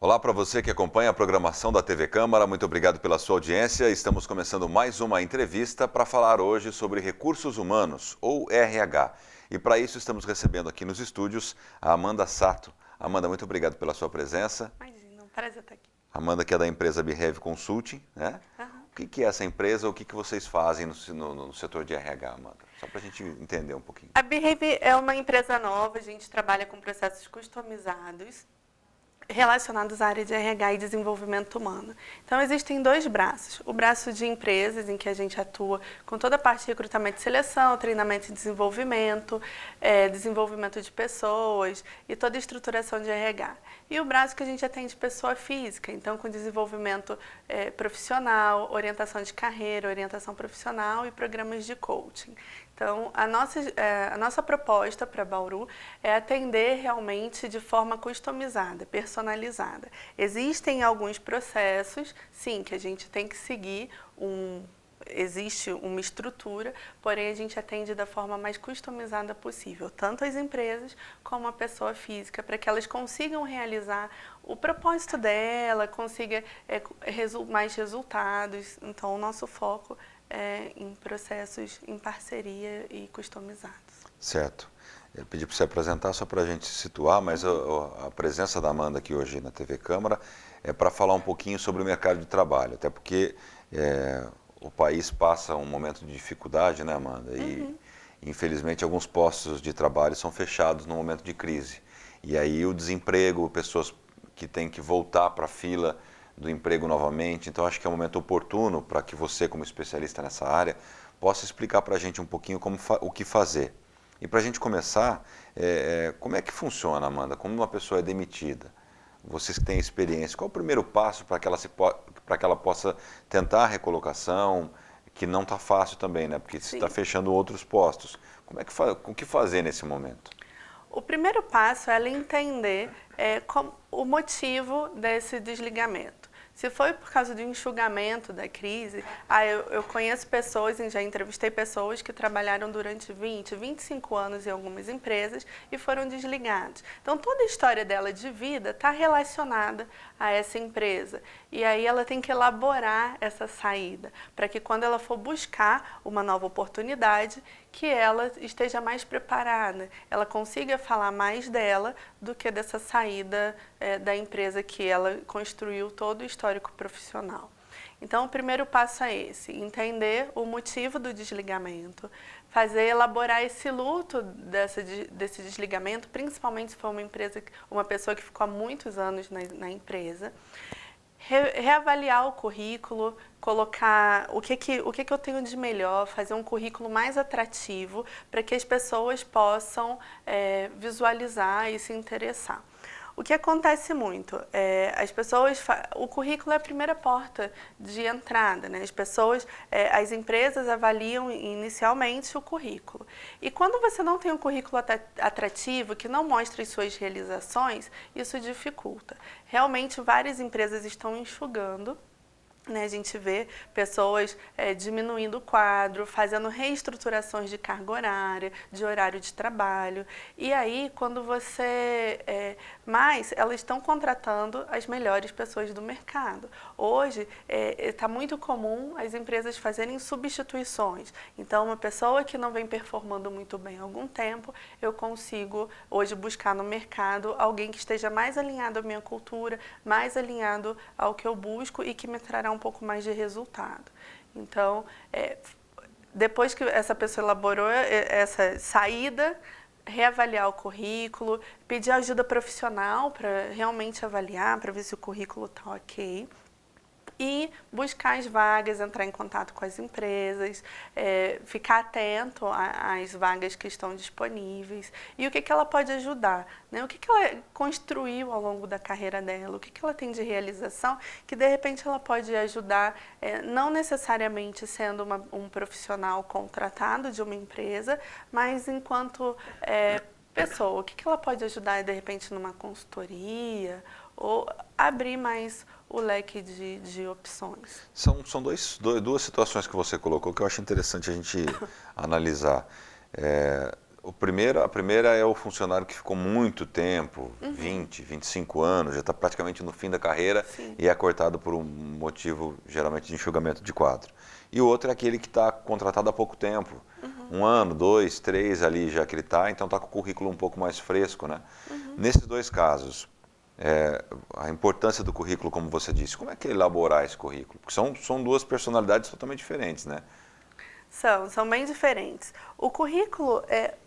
Olá para você que acompanha a programação da TV Câmara, muito obrigado pela sua audiência. Estamos começando mais uma entrevista para falar hoje sobre recursos humanos, ou RH. E para isso estamos recebendo aqui nos estúdios a Amanda Sato. Amanda, muito obrigado pela sua presença. Imagina, um prazer estar aqui. Amanda, que é da empresa Behave Consulting, né? Aham. O que é essa empresa, o que vocês fazem no setor de RH, Amanda? Só para a gente entender um pouquinho. A Behave é uma empresa nova, a gente trabalha com processos customizados relacionados à área de RH e desenvolvimento humano. Então, existem dois braços. O braço de empresas, em que a gente atua com toda a parte de recrutamento e seleção, treinamento e desenvolvimento, desenvolvimento de pessoas e toda a estruturação de RH. E o braço que a gente atende pessoa física, então com desenvolvimento profissional, orientação de carreira, orientação profissional e programas de coaching. Então, a nossa proposta para Bauru é atender realmente de forma customizada, personalizada. Existem alguns processos, sim, que a gente tem que seguir, existe uma estrutura, porém a gente atende da forma mais customizada possível, tanto as empresas como a pessoa física, para que elas consigam realizar o propósito dela, consiga mais resultados. Então, o nosso foco em processos em parceria e customizados. Certo. Eu pedi para você apresentar só para a gente se situar, mas a presença da Amanda aqui hoje na TV Câmara é para falar um pouquinho sobre o mercado de trabalho, até porque o país passa um momento de dificuldade, né, Amanda? E, infelizmente, alguns postos de trabalho são fechados no momento de crise. E aí o desemprego, pessoas que têm que voltar para a fila do emprego novamente. Então, acho que é um momento oportuno para que você, como especialista nessa área, possa explicar para a gente um pouquinho o que fazer. E para a gente começar, como é que funciona, Amanda? Como uma pessoa é demitida? Vocês que têm experiência, qual é o primeiro passo para que ela possa tentar a recolocação, que não está fácil também, né? Porque você está fechando outros postos. O que fazer nesse momento? O primeiro passo é ela entender o motivo desse desligamento. Se foi por causa do enxugamento da crise, eu conheço pessoas, e já entrevistei pessoas que trabalharam durante 20, 25 anos em algumas empresas e foram desligados. Então, toda a história dela de vida está relacionada a essa empresa. E aí ela tem que elaborar essa saída, para que quando ela for buscar uma nova oportunidade, que ela esteja mais preparada, ela consiga falar mais dela do que dessa saída da empresa que ela construiu todo o histórico profissional. Então, o primeiro passo é esse, entender o motivo do desligamento, elaborar esse luto desse desligamento, principalmente se for uma pessoa que ficou há muitos anos na empresa, reavaliar o currículo, colocar o que eu tenho de melhor, fazer um currículo mais atrativo para que as pessoas possam visualizar e se interessar. O que acontece muito, o currículo é a primeira porta de entrada, né? As empresas avaliam inicialmente o currículo. E quando você não tem um currículo atrativo, que não mostra as suas realizações, isso dificulta. Realmente, várias empresas estão enxugando. A gente vê pessoas diminuindo o quadro, fazendo reestruturações de carga horária, de horário de trabalho. E aí, quando elas estão contratando as melhores pessoas do mercado. Hoje, está muito comum as empresas fazerem substituições. Então, uma pessoa que não vem performando muito bem há algum tempo, eu consigo hoje buscar no mercado alguém que esteja mais alinhado à minha cultura, mais alinhado ao que eu busco e que me trará um pouco mais de resultado. Então, depois que essa pessoa elaborou essa saída, reavaliar o currículo, pedir ajuda profissional para realmente avaliar, para ver se o currículo está ok. E buscar as vagas, entrar em contato com as empresas, ficar atento às vagas que estão disponíveis e o que ela pode ajudar, né? O que ela construiu ao longo da carreira dela, o que ela tem de realização que de repente ela pode ajudar, não necessariamente sendo um profissional contratado de uma empresa, mas enquanto pessoa, o que ela pode ajudar de repente numa consultoria ou abrir mais o leque de opções. São duas situações que você colocou que eu acho interessante a gente analisar. A primeira é o funcionário que ficou muito tempo, 20, 25 anos, já está praticamente no fim da carreira. Sim. E é cortado por um motivo, geralmente, de enxugamento de quadro. E o outro é aquele que está contratado há pouco tempo, 1 ano, 2, 3 ali já que ele está, então está com o currículo um pouco mais fresco, né? Nesses dois casos, a importância do currículo, como você disse, como é que é elaborar esse currículo? Porque são duas personalidades totalmente diferentes, né? São bem diferentes. O currículo,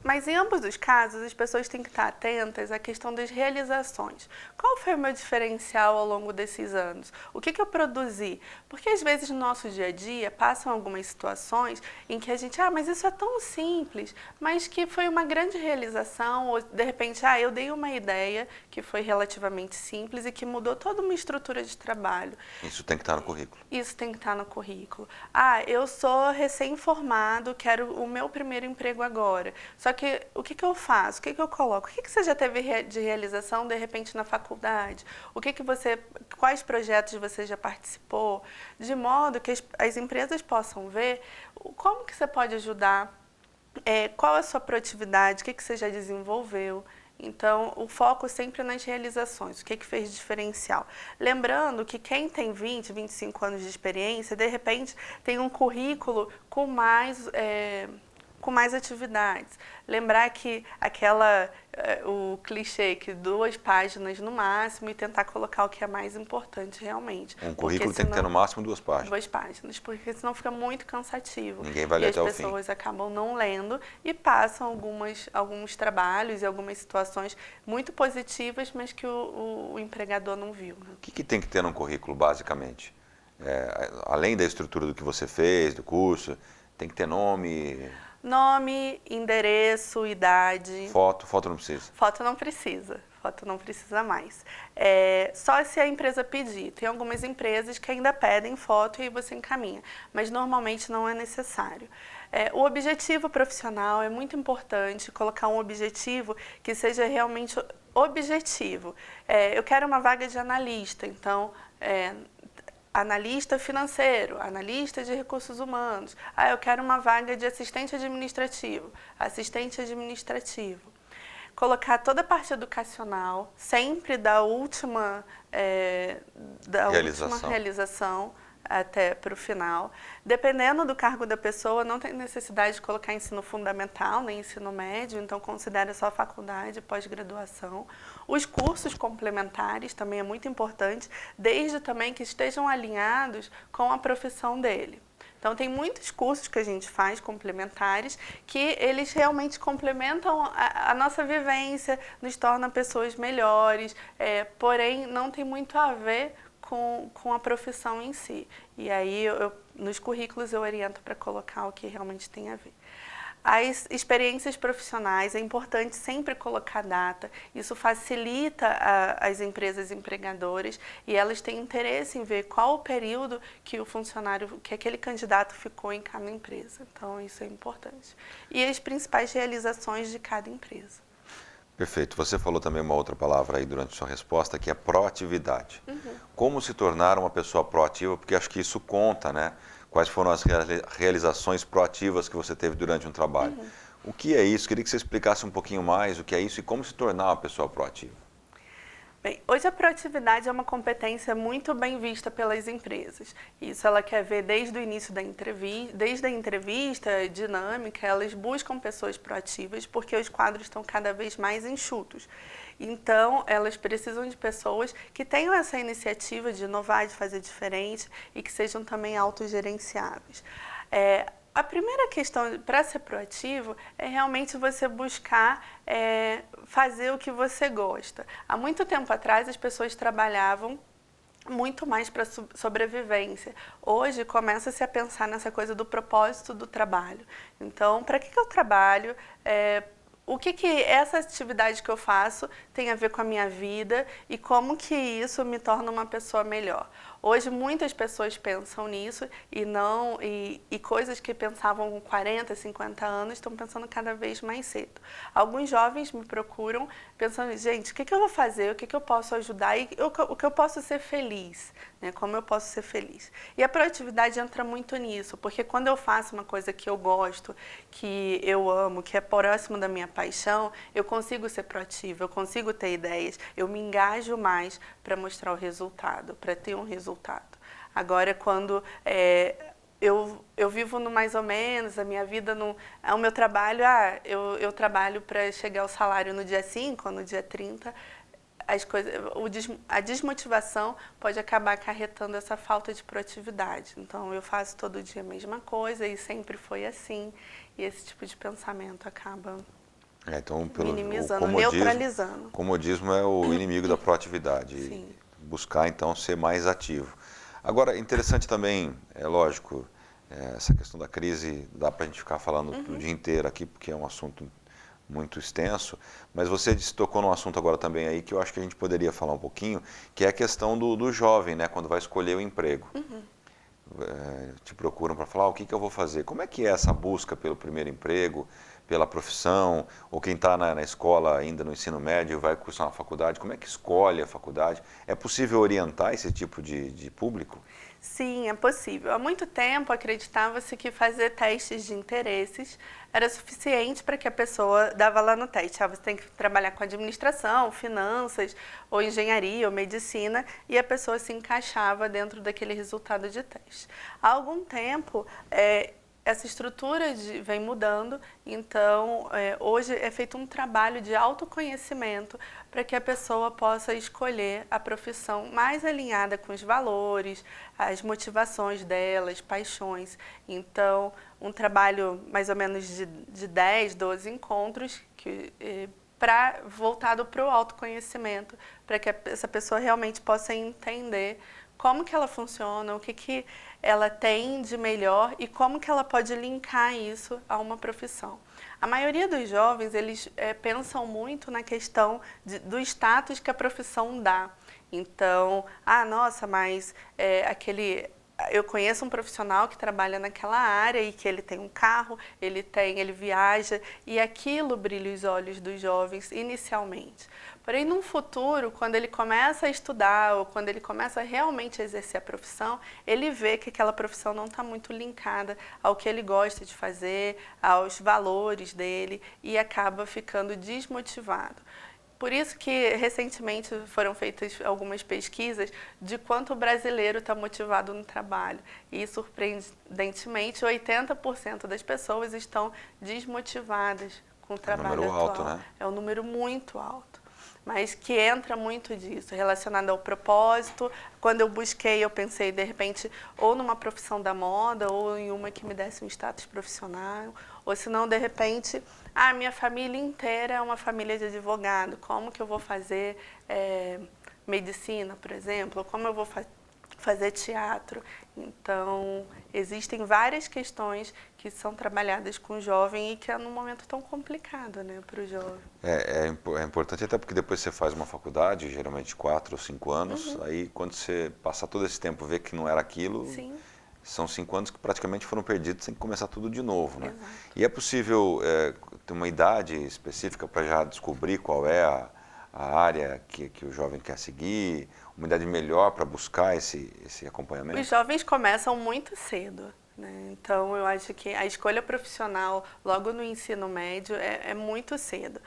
mas em ambos os casos, as pessoas têm que estar atentas à questão das realizações. Qual foi o meu diferencial ao longo desses anos? O que eu produzi? Porque às vezes no nosso dia a dia passam algumas situações em que a gente, mas isso é tão simples, mas que foi uma grande realização, ou de repente, eu dei uma ideia que foi relativamente simples e que mudou toda uma estrutura de trabalho. Isso tem que estar no currículo. Isso tem que estar no currículo. Eu sou recém-formado, quero o meu primeiro emprego agora. Só que o que eu faço? O que eu coloco? O que você já teve de realização, de repente, na faculdade? Quais projetos você já participou? De modo que as empresas possam ver como que você pode ajudar, qual é a sua produtividade, o que você já desenvolveu. Então, o foco sempre nas realizações, o que fez diferencial. Lembrando que quem tem 20, 25 anos de experiência, de repente, tem um currículo com mais atividades. Lembrar que o clichê que 2 páginas no máximo e tentar colocar o que é mais importante realmente. Um currículo tem que ter no máximo 2 páginas. 2 páginas, porque senão fica muito cansativo. Ninguém vai ler até o fim. E as pessoas acabam não lendo e passam alguns trabalhos e algumas situações muito positivas, mas que o empregador não viu. Né? O que tem que ter no currículo, basicamente? Além da estrutura do que você fez, do curso, tem que ter nome... Nome, endereço, idade. Foto não precisa? Foto não precisa. Foto não precisa mais. Só se a empresa pedir. Tem algumas empresas que ainda pedem foto e aí você encaminha, mas normalmente não é necessário. O objetivo profissional é muito importante, colocar um objetivo que seja realmente objetivo. Eu quero uma vaga de analista, então... analista financeiro, analista de recursos humanos. Eu quero uma vaga de assistente administrativo, assistente administrativo. Colocar toda a parte educacional, sempre da última realização até para o final. Dependendo do cargo da pessoa, não tem necessidade de colocar ensino fundamental, nem ensino médio, então considere só faculdade, pós-graduação. Os cursos complementares também é muito importante, desde também que estejam alinhados com a profissão dele. Então, tem muitos cursos que a gente faz complementares que eles realmente complementam a nossa vivência, nos tornam pessoas melhores, porém não tem muito a ver com a profissão em si. E aí, nos currículos, eu oriento para colocar o que realmente tem a ver. As experiências profissionais, é importante sempre colocar data, isso facilita as empresas empregadoras e elas têm interesse em ver qual o período que que aquele candidato ficou em cada empresa. Então, isso é importante. E as principais realizações de cada empresa. Perfeito. Você falou também uma outra palavra aí durante sua resposta, que é proatividade. Como se tornar uma pessoa proativa, porque acho que isso conta, né? Quais foram as realizações proativas que você teve durante um trabalho. O que é isso? Queria que você explicasse um pouquinho mais o que é isso e como se tornar uma pessoa proativa. Bem, hoje a proatividade é uma competência muito bem vista pelas empresas. Isso ela quer ver desde o início da entrevista, desde a entrevista dinâmica, elas buscam pessoas proativas porque os quadros estão cada vez mais enxutos. Então, elas precisam de pessoas que tenham essa iniciativa de inovar, de fazer diferente e que sejam também autogerenciáveis. A primeira questão para ser proativo é realmente você buscar fazer o que você gosta. Há muito tempo atrás, as pessoas trabalhavam muito mais para sobrevivência. Hoje, começa-se a pensar nessa coisa do propósito do trabalho. Então, para que eu trabalho? o que essa atividade que eu faço tem a ver com a minha vida e como que isso me torna uma pessoa melhor. Hoje muitas pessoas pensam nisso e coisas que pensavam com 40, 50 anos estão pensando cada vez mais cedo. Alguns jovens me procuram pensando, gente, o que eu vou fazer, o que eu posso ajudar e o que eu posso ser feliz, né? Como eu posso ser feliz. E a proatividade entra muito nisso, porque quando eu faço uma coisa que eu gosto, que eu amo, que é próximo da minha paixão, eu consigo ser proativa, eu consigo ter ideias, eu me engajo mais para mostrar o resultado, para ter um resultado. Agora, quando eu vivo no mais ou menos, a minha vida, o meu trabalho, eu trabalho para chegar ao salário no dia 5 ou no dia 30, a desmotivação pode acabar acarretando essa falta de proatividade. Então, eu faço todo dia a mesma coisa e sempre foi assim, e esse tipo de pensamento acaba Então, minimizando, neutralizando. O comodismo é o inimigo da proatividade. Sim. Buscar, então, ser mais ativo. Agora, interessante também, é lógico, essa questão da crise, dá para a gente ficar falando o dia inteiro aqui, porque é um assunto muito extenso, mas você tocou num assunto agora também aí que eu acho que a gente poderia falar um pouquinho, que é a questão do jovem, né, quando vai escolher o emprego. Te procuram para falar o que eu vou fazer. Como é que é essa busca pelo primeiro emprego, pela profissão, ou quem está na escola ainda no ensino médio e vai cursar uma faculdade, como é que escolhe a faculdade? É possível orientar esse tipo de público? Sim, é possível. Há muito tempo acreditava-se que fazer testes de interesses era suficiente para que a pessoa dava lá no teste. Você tem que trabalhar com administração, finanças, ou engenharia, ou medicina, e a pessoa se encaixava dentro daquele resultado de teste. Há algum tempo, essa estrutura vem mudando, então hoje é feito um trabalho de autoconhecimento para que a pessoa possa escolher a profissão mais alinhada com os valores, as motivações dela, as paixões. Então, um trabalho mais ou menos de 10, 12 encontros voltado para o autoconhecimento, para que essa pessoa realmente possa entender como que ela funciona, o que ela tem de melhor e como que ela pode linkar isso a uma profissão. A maioria dos jovens, eles pensam muito na questão do status que a profissão dá. Então, nossa, mas eu conheço um profissional que trabalha naquela área e que ele tem um carro, ele viaja, e aquilo brilha os olhos dos jovens inicialmente. Porém, num futuro, quando ele começa a estudar ou quando ele começa realmente a exercer a profissão, ele vê que aquela profissão não está muito linkada ao que ele gosta de fazer, aos valores dele, e acaba ficando desmotivado. Por isso que recentemente foram feitas algumas pesquisas de quanto o brasileiro está motivado no trabalho. E, surpreendentemente, 80% das pessoas estão desmotivadas com o trabalho atual. É um número alto, né? É um número muito alto. Mas que entra muito disso, relacionado ao propósito. Quando eu busquei, eu pensei, de repente, ou numa profissão da moda, ou em uma que me desse um status profissional, ou se não, de repente, minha família inteira é uma família de advogado, como que eu vou fazer medicina, por exemplo, ou como eu vou fazer teatro. Então, existem várias questões que são trabalhadas com o jovem e que é num momento tão complicado, né, para o jovem. É importante até porque depois você faz uma faculdade, geralmente 4 ou 5 anos, aí quando você passar todo esse tempo ver que não era aquilo, Sim. São 5 anos que praticamente foram perdidos, tem que começar tudo de novo, né? Exato. E é possível ter uma idade específica para já descobrir qual é a área que o jovem quer seguir, uma idade melhor para buscar esse acompanhamento? Os jovens começam muito cedo, né? Então, eu acho que a escolha profissional logo no ensino médio é muito cedo.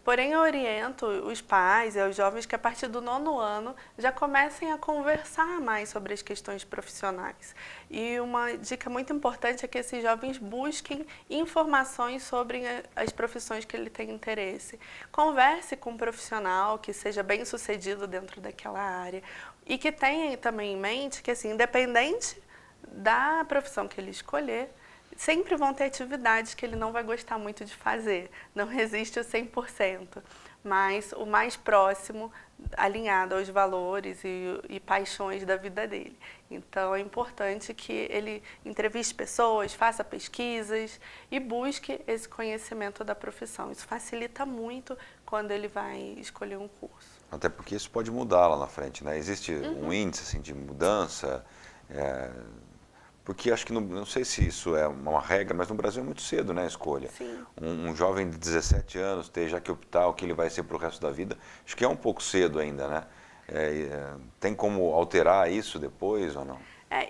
Porém, eu oriento os pais e os jovens que a partir do 9º ano já comecem a conversar mais sobre as questões profissionais. E uma dica muito importante é que esses jovens busquem informações sobre as profissões que ele tem interesse. Converse com um profissional que seja bem sucedido dentro daquela área e que tenha também em mente que, assim, independente da profissão que ele escolher, sempre vão ter atividades que ele não vai gostar muito de fazer, não existe o 100%. mas o mais próximo, alinhado aos valores e paixões da vida dele. Então, é importante que ele entreviste pessoas, faça pesquisas e busque esse conhecimento da profissão. Isso facilita muito quando ele vai escolher um curso. Até porque isso pode mudar lá na frente, né? Existe um índice assim, de mudança, porque acho que, não sei se isso é uma regra, mas no Brasil é muito cedo, né, a escolha. Sim. Um jovem de 17 anos ter já que optar o que ele vai ser para o resto da vida, acho que é um pouco cedo ainda, né? Tem como alterar isso depois ou não?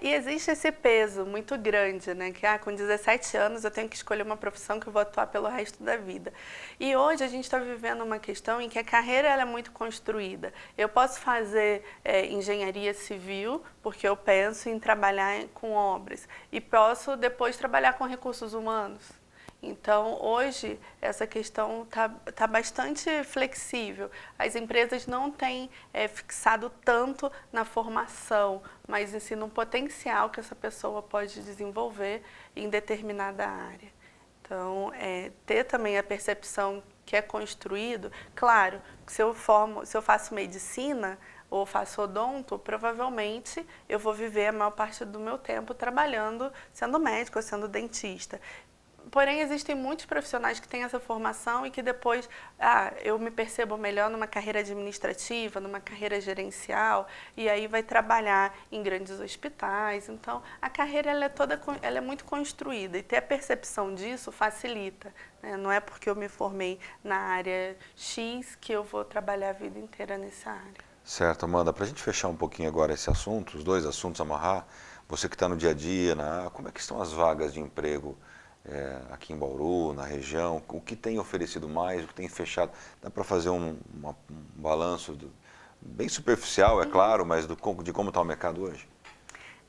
E existe esse peso muito grande, né? Que com 17 anos eu tenho que escolher uma profissão que eu vou atuar pelo resto da vida. E hoje a gente está vivendo uma questão em que a carreira ela é muito construída. Eu posso fazer engenharia civil, porque eu penso em trabalhar com obras. E posso depois trabalhar com recursos humanos. Então, hoje, essa questão tá bastante flexível. As empresas não têm fixado tanto na formação, mas sim no potencial que essa pessoa pode desenvolver em determinada área. Então, ter também a percepção que é construído. Claro, que se eu faço medicina ou faço odonto, provavelmente eu vou viver a maior parte do meu tempo trabalhando, sendo médico ou sendo dentista. Porém, existem muitos profissionais que têm essa formação e que depois, eu me percebo melhor numa carreira administrativa, numa carreira gerencial, e aí vai trabalhar em grandes hospitais. Então, a carreira ela é muito construída e ter a percepção disso facilita, né? Não é porque eu me formei na área X que eu vou trabalhar a vida inteira nessa área. Certo, Amanda, para a gente fechar um pouquinho agora esse assunto, os dois assuntos, amarrar, você que está no dia a dia, como é que estão as vagas de emprego aqui em Bauru, na região? O que tem oferecido mais, o que tem fechado? Dá para fazer um balanço bem superficial, é claro, mas de como está o mercado hoje?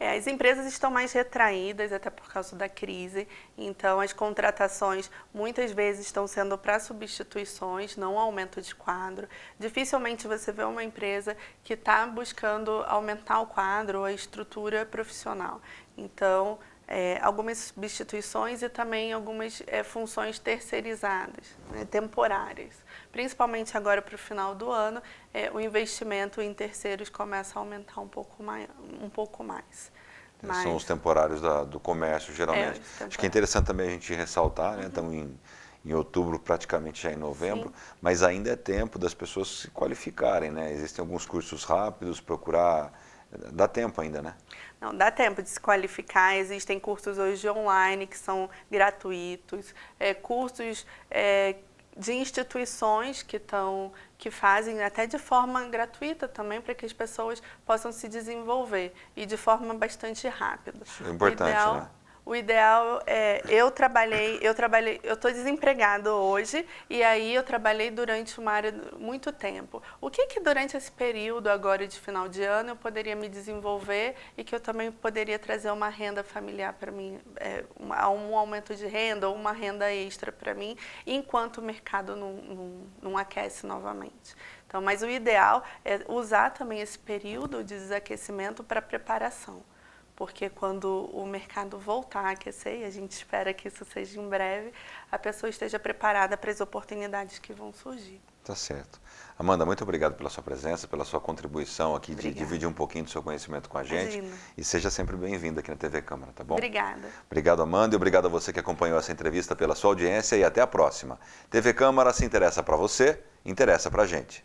As empresas estão mais retraídas, até por causa da crise, então as contratações muitas vezes estão sendo para substituições, não aumento de quadro. Dificilmente você vê uma empresa que está buscando aumentar o quadro ou a estrutura profissional. Então, algumas substituições e também algumas funções terceirizadas, né, temporárias. Principalmente agora para o final do ano, o investimento em terceiros começa a aumentar um pouco mais. São os temporários do comércio, geralmente. Acho que é interessante também a gente ressaltar, né? Estamos em outubro, praticamente já em novembro, sim, mas ainda é tempo das pessoas se qualificarem, né? Existem alguns cursos rápidos, procurar... Dá tempo ainda, né? Não, dá tempo de se qualificar. Existem cursos hoje online que são gratuitos, cursos de instituições que fazem até de forma gratuita também para que as pessoas possam se desenvolver e de forma bastante rápida. Isso é importante, né? O ideal eu estou desempregado hoje e aí eu trabalhei durante uma área muito tempo. O que durante esse período agora de final de ano eu poderia me desenvolver e que eu também poderia trazer uma renda familiar para mim, um aumento de renda ou uma renda extra para mim, enquanto o mercado não aquece novamente. Então, mas o ideal é usar também esse período de desaquecimento para preparação. Porque quando o mercado voltar a aquecer, e a gente espera que isso seja em breve, a pessoa esteja preparada para as oportunidades que vão surgir. Tá certo. Amanda, muito obrigado pela sua presença, pela sua contribuição aqui, Obrigada. De dividir um pouquinho do seu conhecimento com a gente. Imagina. E seja sempre bem-vinda aqui na TV Câmara, tá bom? Obrigada. Obrigado, Amanda, e obrigado a você que acompanhou essa entrevista, pela sua audiência, e até a próxima. TV Câmara se interessa para você, interessa para a gente.